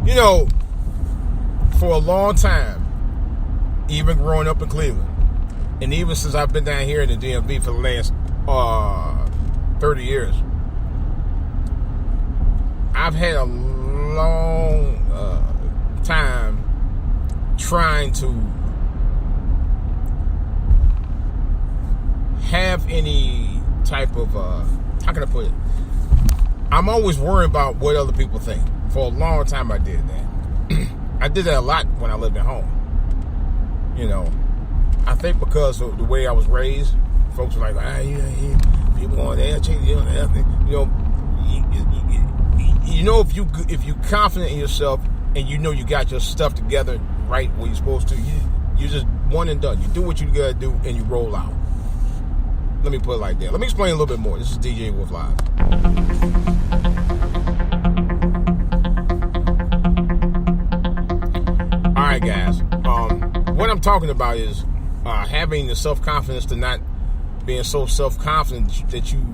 You know, for a long time, even growing up in Cleveland, and even since I've been down here in the DMV for the last 30 years, I've had a long time trying to have any type of, how can I put it? I'm always worried about what other people think. For a long time I did that. I did that a lot when I lived at home. You know, I think because of the way I was raised, folks were like, people on there, you know, if you confident in yourself and you know you got your stuff together right where you're supposed to, you just one and done. You do what you gotta do and you roll out. Let me put it like that. Let me explain a little bit more. This is DJ Wolf Live. All right, guys. What I'm talking about is having the self-confidence to not being so self-confident that you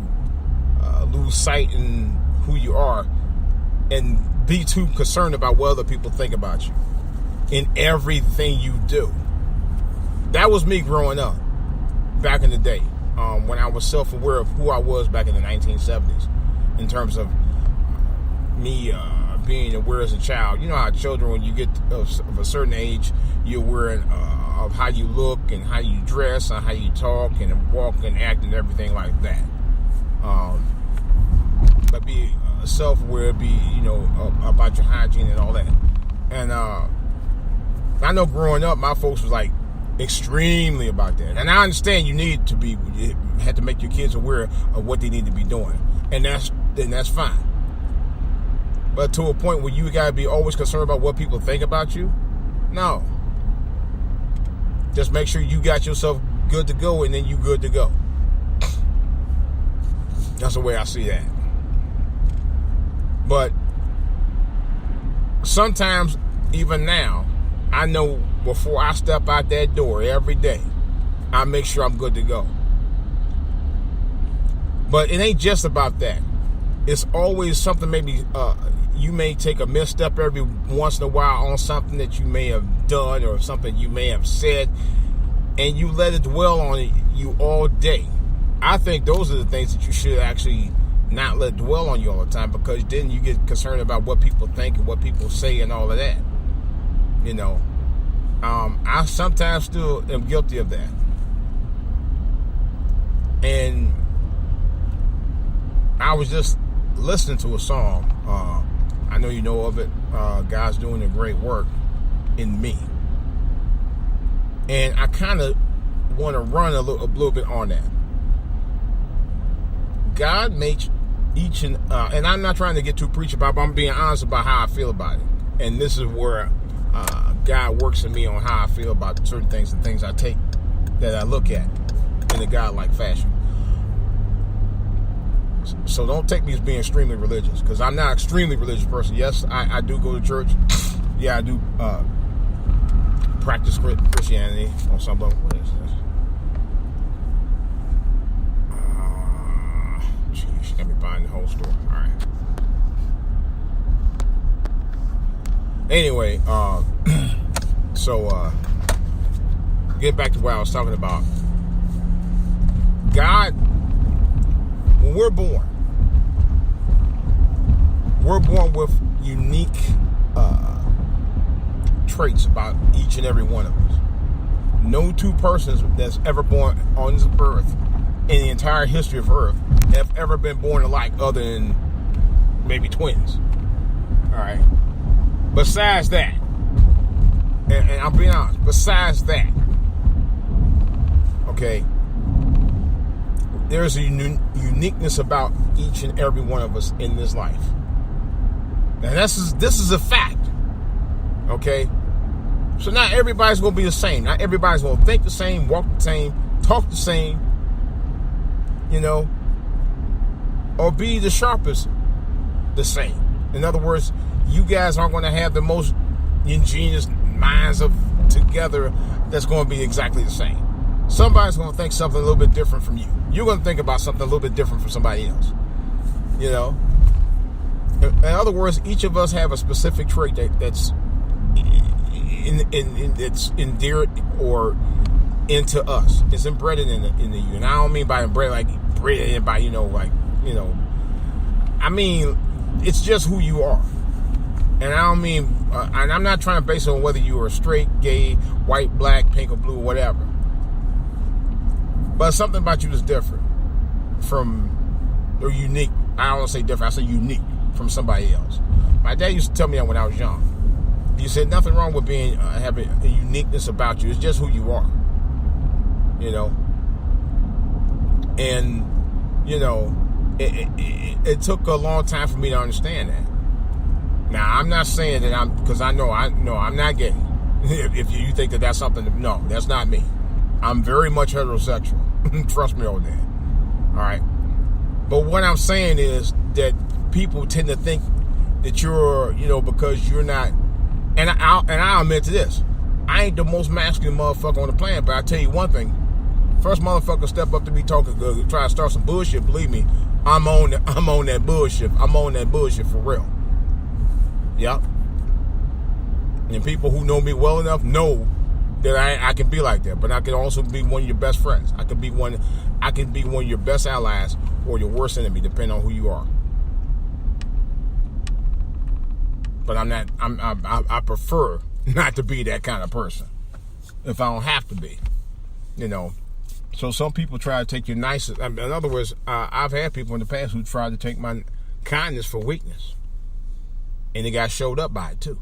lose sight in who you are and be too concerned about what other people think about you in everything you do. That was me growing up back in the day, when I was self-aware of who I was back in the 1970s in terms of me being aware as a child. You know how children, when you get of a certain age, you're aware of how you look and how you dress and how you talk and walk and act and everything like that. But be self-aware, about your hygiene and all that. And I know growing up, my folks was like extremely about that. And I understand you had to make your kids aware of what they need to be doing. And that's fine. But to a point where you gotta be always concerned about what people think about you? No. Just make sure you got yourself good to go and then you good to go. That's the way I see that. But sometimes, even now, I know before I step out that door every day, I make sure I'm good to go. But it ain't just about that. It's always something, maybe you may take a misstep every once in a while on something that you may have done or something you may have said, and you let it dwell on you all day. I think those are the things that you should actually not let dwell on you all the time, because then you get concerned about what people think and what people say and all of that. You know, I sometimes still am guilty of that. And I was just listening to a song. I know you know of it. God's doing a great work in me. And I kind of want to run a little bit on that. God makes each and I'm not trying to get too preachy about it, but I'm being honest about how I feel about it. And this is where God works in me on how I feel about certain things and things I take that I look at in a God-like fashion. So don't take me as being extremely religious, because I'm not an extremely religious person. Yes, I do go to church. Yeah, I do practice Christianity on some level. What is this? Jeez, let me find the whole story. All right. Anyway, so getting back to what I was talking about. God, when we're born with unique traits about each and every one of us. No two persons that's ever born on this earth in the entire history of Earth have ever been born alike, other than maybe twins. All right. Besides that, and I'm being honest, besides that, okay, there's a uniqueness about each and every one of us in this life. And this is a fact. Okay? So not everybody's going to be the same. Not everybody's going to think the same, walk the same, talk the same, you know, or be the sharpest the same. In other words, you guys aren't going to have the most ingenious minds together that's going to be exactly the same. Somebody's going to think something a little bit different from you. You're going to think about something a little bit different from somebody else. You know? In other words, each of us have a specific trait that's it's endeared or into us. It's embedded in the you. And I don't mean by embedded like bred in by, I mean, it's just who you are. And I don't mean, and I'm not trying to base it on whether you are straight, gay, white, black, pink, or blue, or whatever. But something about you that's different or unique. I don't want to say different, I say unique from somebody else. My dad used to tell me that when I was young. He said nothing wrong with having a uniqueness about you. It's just who you are. And, it took a long time for me to understand that. Now, I'm not saying that because I know I'm not gay. If you think that that's something, no, that's not me. I'm very much heterosexual. Trust me on that. All right. But what I'm saying is that people tend to think that you're, because you're not, and I'll admit to this, I ain't the most masculine motherfucker on the planet, but I tell you one thing, first motherfucker step up to me try to start some bullshit, believe me, I'm on that bullshit. I'm on that bullshit for real. Yep. And people who know me well enough know that I can be like that, but I can also be one of your best friends. I can be one of your best allies or your worst enemy, depending on who you are. But I prefer not to be that kind of person if I don't have to be, So some people try to take your nicest. In other words, I've had people in the past who tried to take my kindness for weakness, and they got showed up by it too.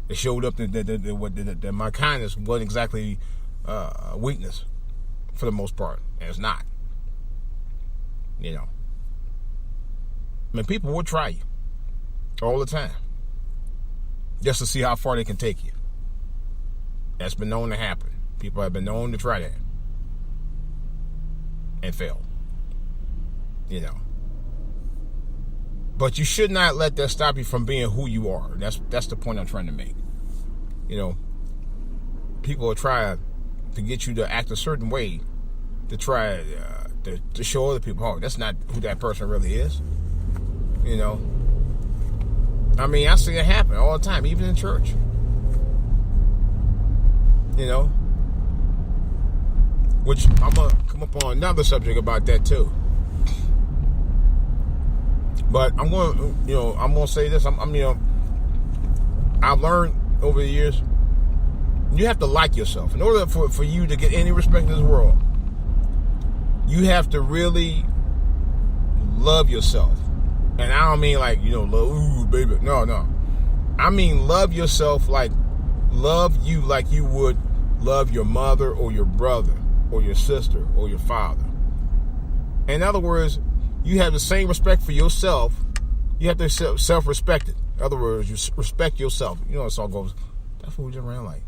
It showed up that my kindness wasn't exactly weakness for the most part, and it's not. I mean, people will try you all the time just to see how far they can take you. That's been known to happen. People have been known to try that and fail. But you should not let that stop you from being who you are. That's the point I'm trying to make. People will try to get you to act a certain way to try to show other people, oh, that's not who that person really is. I mean, I see it happen all the time, even in church. Which I'm gonna come up on another subject about that too. But I'm gonna say this. I've learned over the years, you have to like yourself. In order for you to get any respect in this world, you have to really love yourself. And I don't mean like, love, ooh, baby. No. I mean love yourself, like love you like you would love your mother or your brother or your sister or your father. In other words, you have the same respect for yourself. You have to self-respect it. In other words, you respect yourself. You know how the song goes, that's what we just ran like.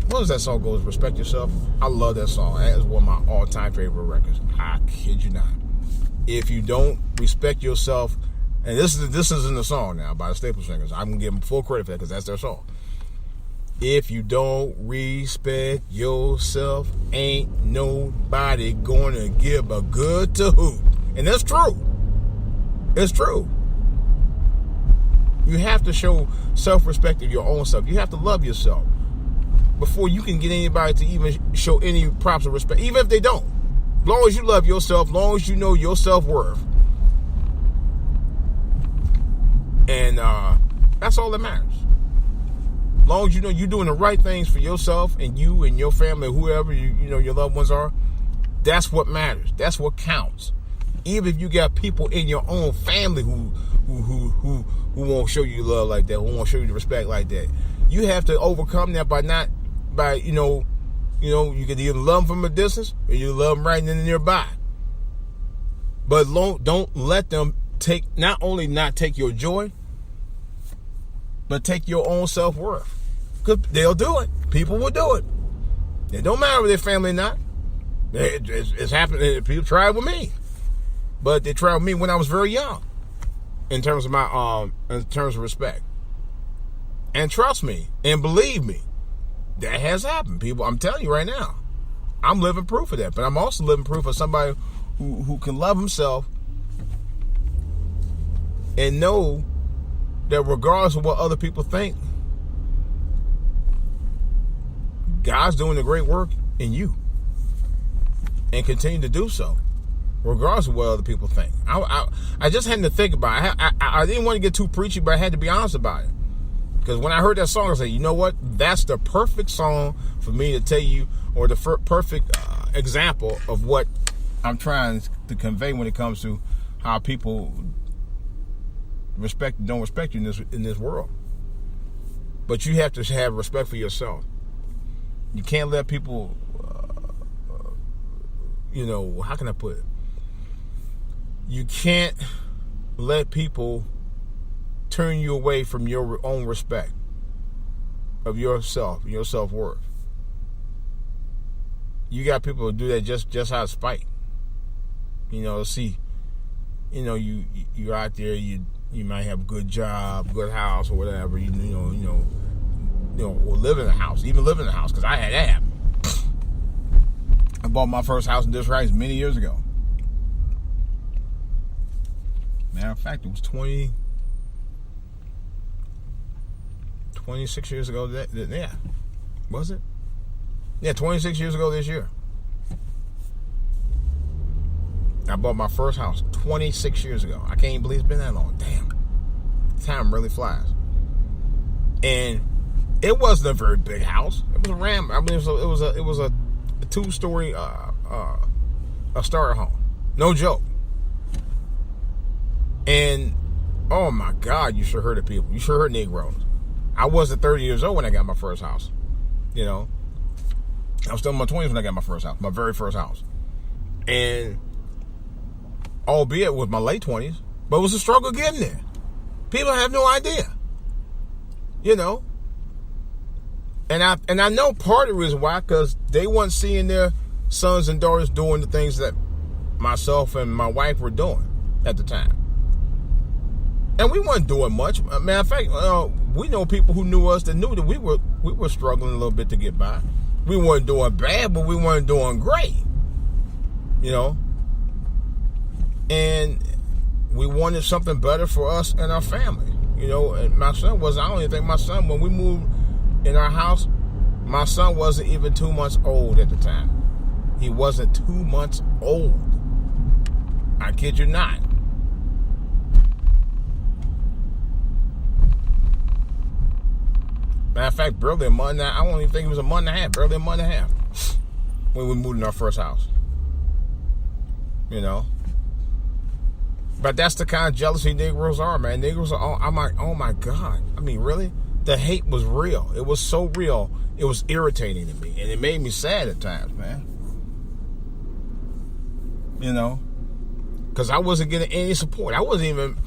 What was that song goes, respect yourself? I love that song. That is one of my all-time favorite records. I kid you not. If you don't respect yourself, and this is in the song now by the Staple Singers. I'm going to give them full credit for that because that's their song. If you don't respect yourself, ain't nobody going to give a good to who. And that's true. It's true. You have to show self-respect of your own self. You have to love yourself before you can get anybody to even show any props of respect, even if they don't. As long as you love yourself, as long as you know your self-worth. And that's all that matters. As long as you know you're doing the right things for yourself and you and your family, whoever your loved ones are, that's what matters. That's what counts. Even if you got people in your own family who won't show you love like that, who won't show you the respect like that, you have to overcome that by you can either love them from a distance or you love them right in the nearby. But don't let them not only not take your joy, but take your own self-worth. Because they'll do it. People will do it. It don't matter if they're family or not. It's happened. People tried with me. But they tried with me when I was very young. In terms of respect. And trust me, and believe me, that has happened. People, I'm telling you right now. I'm living proof of that. But I'm also living proof of somebody who can love himself and know that regardless of what other people think, God's doing a great work in you and continue to do so, regardless of what other people think. I just had to think about it. I didn't want to get too preachy, but I had to be honest about it. Because when I heard that song, I said, you know what? That's the perfect song for me to tell you, or the perfect example of what I'm trying to convey when it comes to how people don't respect you in this world. But you have to have respect for yourself. You can't let people, how can I put it? You can't let people turn you away from your own respect of yourself, your self-worth. You got people who do that just out of spite. You're out there, you might have a good job, good house, or whatever. Or live in a house, because I had that happen. I bought my first house in District Heights many years ago. Matter of fact, it was 26 years ago. Yeah, was it? Yeah, 26 years ago this year. I bought my first house 26 years ago. I can't even believe it's been that long. Damn, time really flies. And it wasn't a very big house. It was a ram. I mean, it was a 2-story a starter home. No joke. And oh my God, you sure heard of people. You sure heard Negroes. I wasn't 30 years old when I got my first house. I was still in my 20s when I got my first house, my very first house. And albeit with my late 20s, but it was a struggle getting there. People have no idea. And I know part of the reason why, because they weren't seeing their sons and daughters doing the things that myself and my wife were doing at the time. And we weren't doing much. Matter of fact, we know people who knew us that knew that we were struggling a little bit to get by. We weren't doing bad, but we weren't doing great. And we wanted something better for us and our family. And my son was, I don't even think my son, when we moved in our house, my son wasn't even 2 months old at the time. He wasn't 2 months old. I kid you not. Matter of fact, barely a month and a half. I don't even think it was a month and a half. Barely a month and a half when we moved in our first house. But that's the kind of jealousy Negroes are, man. Negroes are all, I'm like, oh my God. I mean, really? The hate was real. It was so real. It was irritating to me. And it made me sad at times, man. Because I wasn't getting any support. I wasn't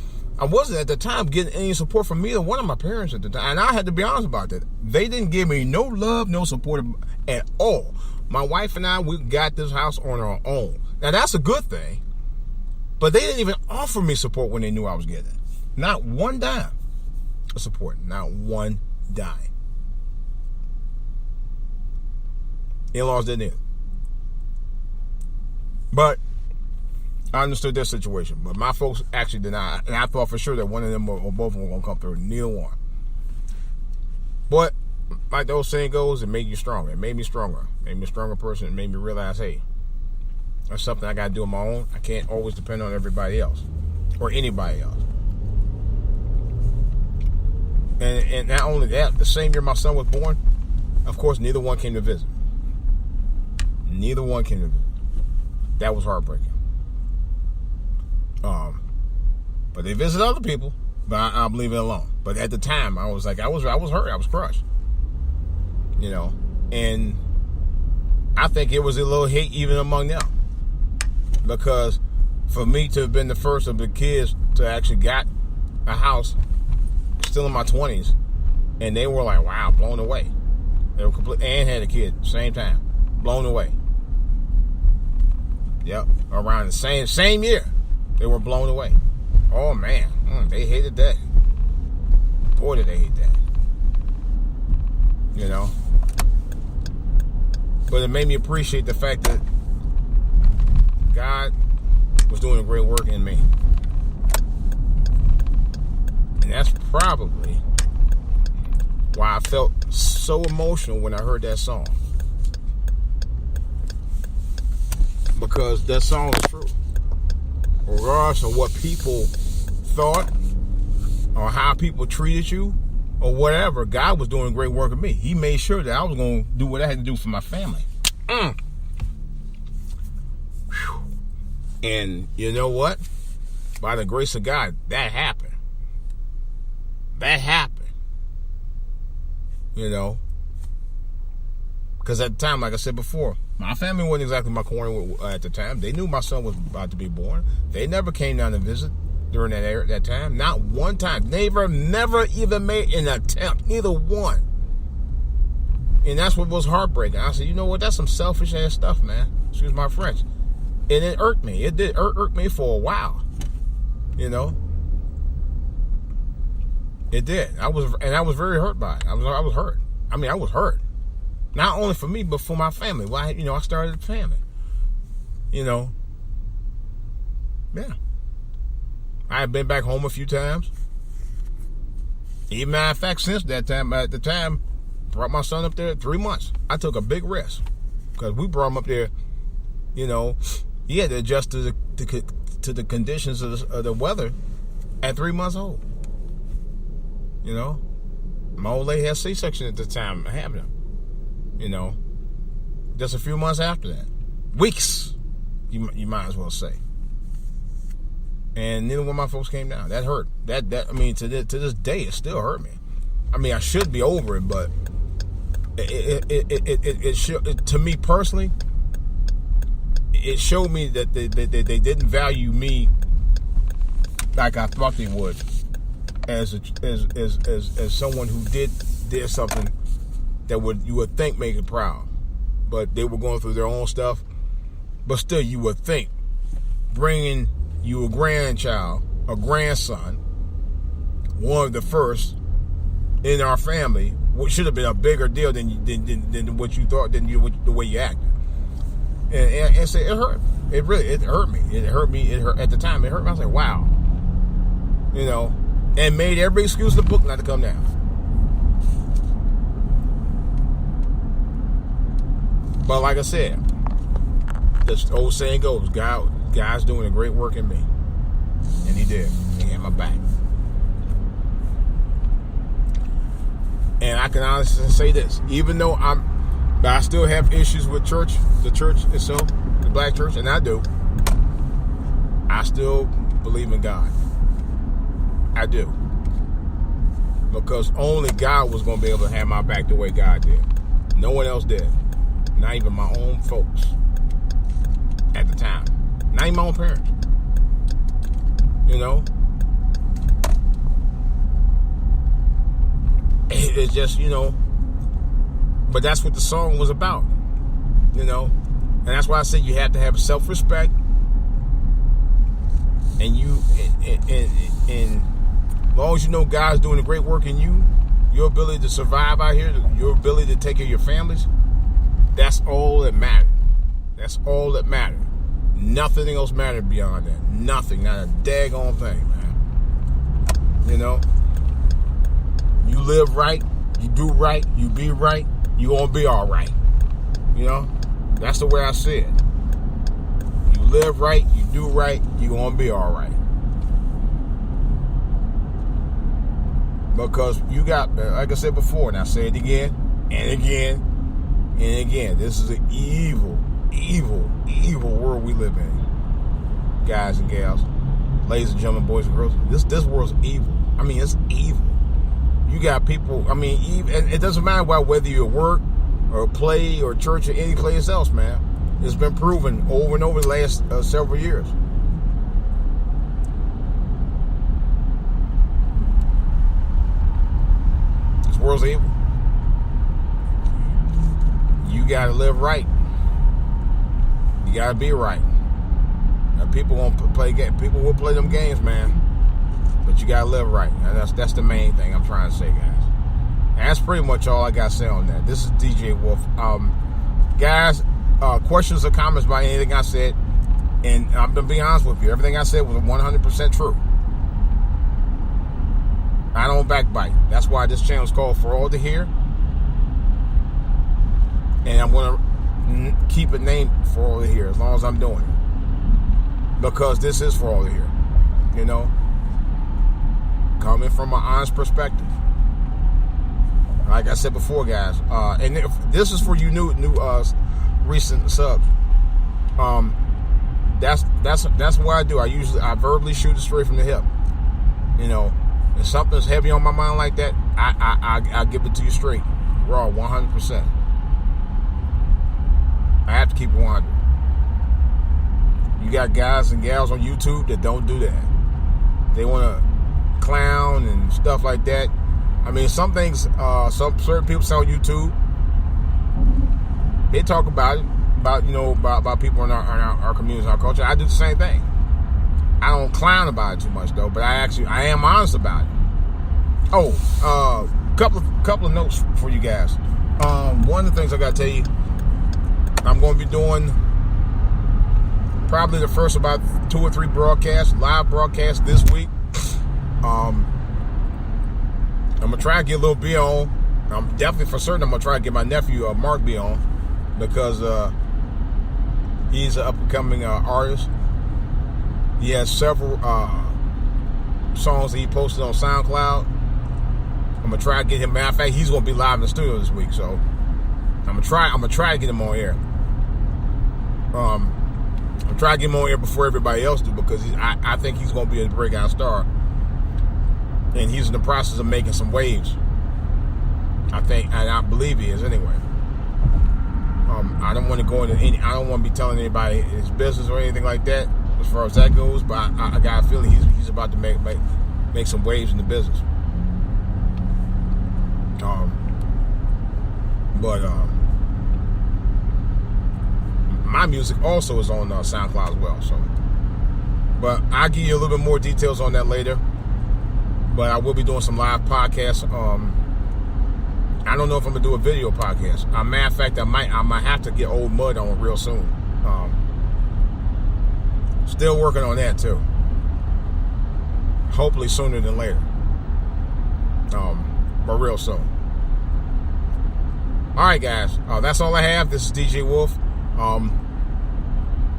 at the time getting any support from either one of my parents at the time. And I had to be honest about that. They didn't give me no love, no support at all. My wife and I, we got this house on our own. Now, that's a good thing. But they didn't even offer me support when they knew I was getting it. Not one dime of support. Not one dime. In-laws didn't either. But I understood their situation. But my folks actually did not. And I thought for sure that one of them or both of them were going to come through. Neither one. But like the old saying goes, it made you stronger. It made me stronger. It made me a stronger person. It made me realize, hey, that's something I got to do on my own. I can't always depend on everybody else or anybody else. And not only that, the same year my son was born, of course, neither one came to visit. Neither one came to visit. That was heartbreaking. But they visit other people, but I'll leave it alone. But at the time, I was like, I was hurt. I was crushed. And I think it was a little hate even among them. Because for me to have been the first of the kids to actually got a house still in my 20s, and they were like, wow, blown away. They were complete, and had a kid same time, blown away. Yep, around the same year, they were blown away. Oh man, they hated that. Boy, did they hate that. But it made me appreciate the fact that God was doing a great work in me. probably why I felt so emotional when I heard that song. Because that song is true. Regardless of what people thought or how people treated you or whatever, God was doing great work in me. He made sure that I was going to do what I had to do for my family. And you know what? By the grace of God, that happened. That happened. You know? Because at the time, like I said before, my family wasn't exactly my corner at the time. They knew my son was about to be born. They never came down to visit during that time. Not one time. Never even made an attempt. Neither one. And that's what was heartbreaking. I said, you know what? That's some selfish ass stuff, man. Excuse my French. And it irked me. It did irk me for a while. You know? It did. I was very hurt by it. I was hurt. I mean, I was hurt. Not only for me, but for my family. Well, I started a family. You know? Yeah. I had been back home a few times. Even matter of fact, since that time, at the time, brought my son up there 3 months. I took a big risk. Because we brought him up there, you know, he had to adjust to the conditions of the weather at 3 months old. You know? My old lady had C-section at the time having him. You know, just a few months after that. Weeks, you might as well say. And neither one of my folks came down. That hurt. I mean, to this day, it still hurt me. I mean, I should be over it, but it should, to me personally, it showed me that they didn't value me like I thought they would, as someone who did something that you would think make it proud. But they were going through their own stuff. But still, you would think bringing you a grandchild, a grandson, one of the first in our family, what should have been a bigger deal than what you thought, the way you acted. And so it hurt. It hurt me. It hurt at the time. It hurt me. I was like, wow. You know, and made every excuse in the book not to come down. But like I said, this old saying goes, God's doing a great work in me. And he did. He had my back. And I can honestly say this, even though I still have issues with the church itself, the black church, and I do, I still believe in God. I do. Because only God was going to be able to have my back the way God did. No one else did. Not even my own folks at the time. Not even my own parents. You know? It's just, you know, but that's what the song was about. You know? And that's why I said you have to have self-respect. And as long as you know God's doing a great work in you, your ability to survive out here, your ability to take care of your families, that's all that mattered. That's all that mattered. Nothing else mattered beyond that. Nothing. Not a daggone thing, man. You know? You live right, you do right, you be right, you gonna be all right. You know? That's the way I see it. You live right, you do right, you gonna be all right. Because you got, like I said before, and I say it again, and again, and again, this is an evil, evil, evil world we live in. Guys and gals, ladies and gentlemen, boys and girls, this world's evil. I mean, it's evil. You got people, I mean, and it doesn't matter whether you're at work or play or church or any place else, man. It's been proven over and over the last several years. This world's evil. You got to live right. You got to be right. Now, people won't play games. People will play them games, man. But you gotta live right. And that's the main thing I'm trying to say, guys. And that's pretty much all I got to say on that. This is DJ Wolf. Guys, questions or comments about anything I said, and I'm gonna be honest with you, everything I said was 100% true. I don't don't backbite. That's why this channel is called For All to Hear. And I'm going to keep it named For All to Hear as long as I'm doing it. Because this is For All to Hear. You know? Coming from an honest perspective. Like I said before, guys. And this is for you new recent subs. That's what I do. I verbally shoot it straight from the hip. You know, if something's heavy on my mind like that, I give it to you straight, raw, 100%. I have to keep it 100. You got guys and gals on YouTube that don't do that. They want to clown and stuff like that. I mean, some things, some certain people say on YouTube, they talk about it, about people in our communities, our culture. I do the same thing. I don't clown about it too much though, but I am honest about it. Oh, couple of notes for you guys. One of the things I gotta tell you, I'm going to be doing probably the first about 2 or 3 live broadcasts this week. I'm gonna try to get a little B on. I'm definitely for certain I'm gonna try to get my nephew Mark B on, because he's an up and coming artist. He has several songs that he posted on SoundCloud. I'm gonna try to get him. Matter of fact, he's gonna be live in the studio this week, so I'm gonna try to get him on air. I'm trying to get him on air before everybody else do, because I think he's gonna be a breakout star, and he's in the process of making some waves. I think, and I believe he is anyway. I don't want to go into I don't want to be telling anybody his business or anything like that as far as that goes, but I got a feeling he's about to make some waves in the business. My music also is on SoundCloud as well. So, but I'll give you a little bit more details on that later. But I will be doing some live podcasts. I don't know if I'm gonna do a video podcast. Matter of fact, I might have to get Old Mud on real soon. Still working on that too. Hopefully sooner than later. But real soon. All right, guys. That's all I have. This is DJ Wolf.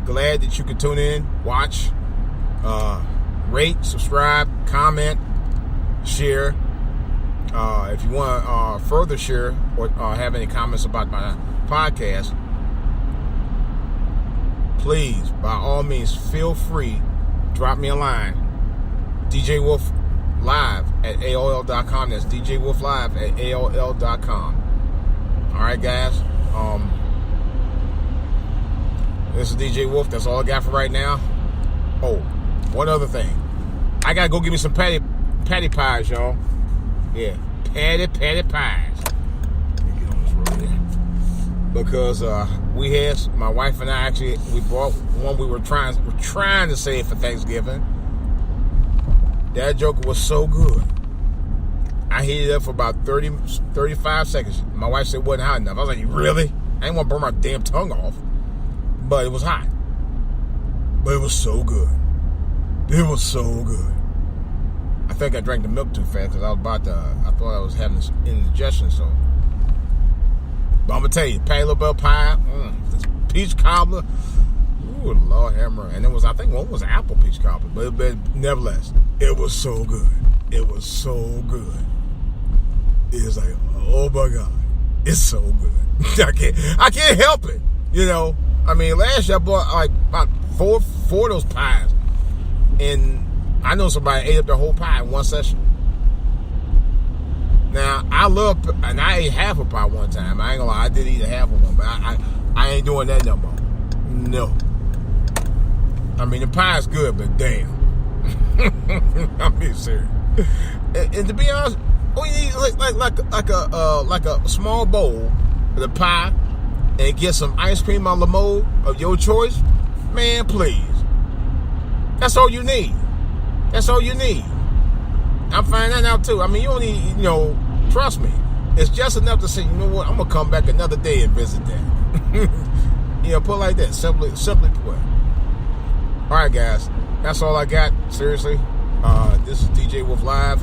Glad that you could tune in, watch, rate, subscribe, comment, share. If you want to further share or have any comments about my podcast, please, by all means, feel free. Drop me a line. DJ Wolf Live at AOL.com. That's DJ Wolf Live at AOL.com. All right, guys. This is DJ Wolf. That's all I got for right now. Oh, one other thing. I gotta go get me some patty pies, y'all. Yeah, patty pies. Let me get on this road there. Because my wife and I we bought one we were trying to save for Thanksgiving. That joker was so good. I heated it up for about 35 seconds. My wife said it wasn't hot enough. I was like, really? I didn't want to burn my damn tongue off. But it was hot. But it was so good. It was so good. I think I drank the milk too fast because I thought I was having indigestion. So, but I'm gonna tell you, Paleo pie, this peach cobbler. Ooh, Lord have mercy. And I think one was apple peach cobbler, but nevertheless, it was so good. It was so good. It was like, oh my God, it's so good. I can't help it. You know. I mean, last year I bought like about four of those pies, and I know somebody ate up their whole pie in one session. Now, and I ate half a pie one time. I ain't gonna lie, I did eat a half of one, but I ain't doing that no more. No. I mean, the pie's good, but damn. I'm being serious. And to be honest, we need like a small bowl of the pie, and get some ice cream a la mode of your choice, man, please. That's all you need. That's all you need. I'm finding that out too. I mean, you don't need, trust me. It's just enough to say, you know what, I'm going to come back another day and visit that. Put it like that. Simply put. All right, guys. That's all I got. Seriously. This is DJ Wolf Live.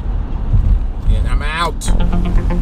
out.